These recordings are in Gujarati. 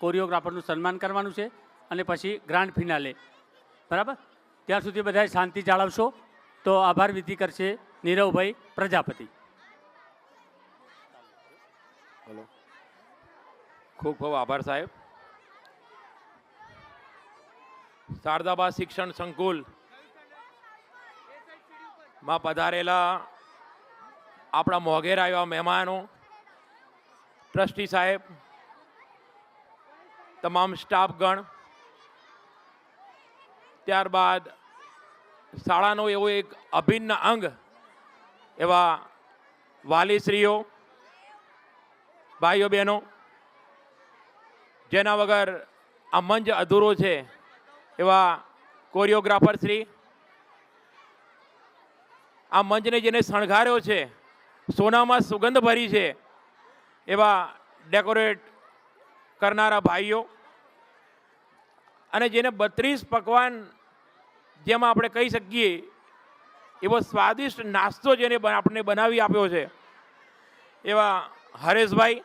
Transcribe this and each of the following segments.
કોરિયોગ્રાફરનું સન્માન કરવાનું છે અને પછી ગ્રાન્ડ ફિનાલે, બરાબર? ત્યાં સુધી બધાએ શાંતિ જાળવશો. તો આભાર વિધિ કરશે નીરવભાઈ પ્રજાપતિ. ખૂબ ખૂબ આભાર સાહેબ. શારદાબા શિક્ષણ સંકુલ માં પધારેલા આપણા મોઘેર આવ્યા મહેમાનો, ટ્રસ્ટી સાહેબ, તમામ સ્ટાફગણ, ત્યારબાદ શાળાનો એવો એક અભિન્ન અંગ એવા વાલીશ્રીઓ, ભાઈઓ બહેનો, જેના વગર આ મંચ અધૂરો છે, એવા કોરિયોગ્રાફર શ્રી, આ મંચને જેને શણગાર્યો છે, સોનામાં સુગંધ ભરી છે, એવા ડેકોરેટ કરનારા ભાઈઓ, અને જેને 32 પકવાન, જેમાં આપણે કહી શકીએ એવો સ્વાદિષ્ટ નાસ્તો જેને આપણે બનાવી આપ્યો છે, એવા હરેશભાઈ,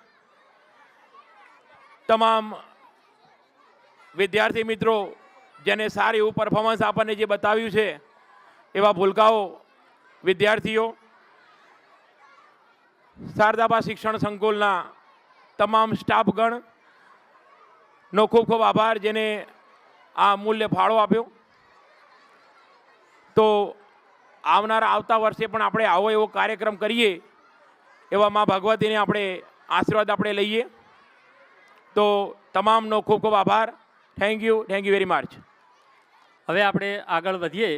તમામ વિદ્યાર્થી મિત્રો જેને સારું એવું પરફોર્મન્સ આપણને જે બતાવ્યું છે, એવા ભૂલકાઓ વિદ્યાર્થીઓ, શારદાબા શિક્ષણ સંકુલના તમામ સ્ટાફગણનો ખૂબ ખૂબ આભાર, જેને આ અમૂલ્ય ફાળો આપ્યો. તો આવતા વર્ષે પણ આપણે આવો એવો કાર્યક્રમ કરીએ એવા મા ભગવતીને આપણે આશીર્વાદ આપણે લઈએ. તો તમામનો ખૂબ ખૂબ આભાર. Thank you very much. હવે આપણે આગળ વધીએ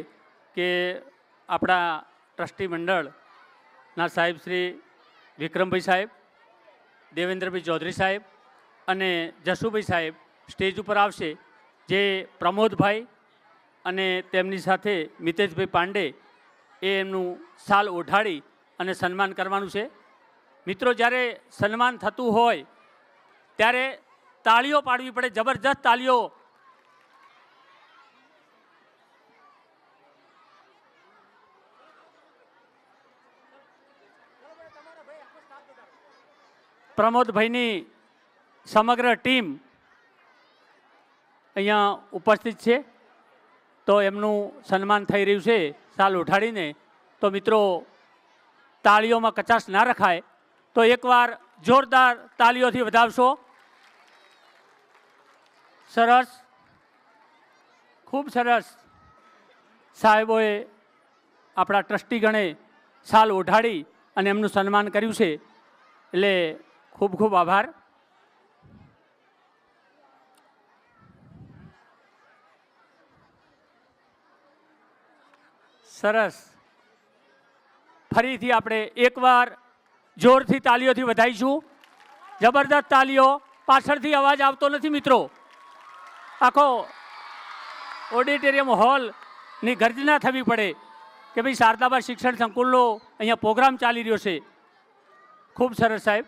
કે આપણા ટ્રસ્ટી મંડળના સાહેબ શ્રી વિક્રમભાઈ સાહેબ, દેવેન્દ્રભાઈ ચૌધરી સાહેબ અને જશુભાઈ સાહેબ સ્ટેજ ઉપર આવશે, જે પ્રમોદભાઈ અને તેમની સાથે મિતેશભાઈ પાંડે એ એમનું શાલ ઓઢાડી અને સન્માન કરવાનું છે. મિત્રો, જ્યારે સન્માન થતું હોય ત્યારે તાળીઓ પાડવી પડે, જબરજસ્ત તાળીઓ. પ્રમોદભાઈની સમગ્ર ટીમ અહીંયા ઉપસ્થિત છે, તો એમનું સન્માન થઈ રહ્યું છે શાલ ઉઠાડીને. તો મિત્રો, તાળીઓમાં કચાશ ના રખાય, તો એકવાર જોરદાર તાળીઓથી વધાવશો. સરસ, ખૂબ સરસ. સાહેબોએ, આપણા ટ્રસ્ટીગણે શાલ ઓઢાડી અને એમનું સન્માન કર્યું છે, એટલે ખૂબ ખૂબ આભાર. સરસ. ફરીથી આપણે એકવાર જોરથી તાળીઓથી વધાઈશું. જબરદસ્ત તાળીઓ. પાછળથી અવાજ આવતો નથી મિત્રો. આખો ઓડિટોરિયમ હોલની ગર્જના થવી પડે કે ભાઈ શારદાબા શિક્ષણ સંકુલનો અહીંયા પ્રોગ્રામ ચાલી રહ્યો છે. ખૂબ સરસ સાહેબ.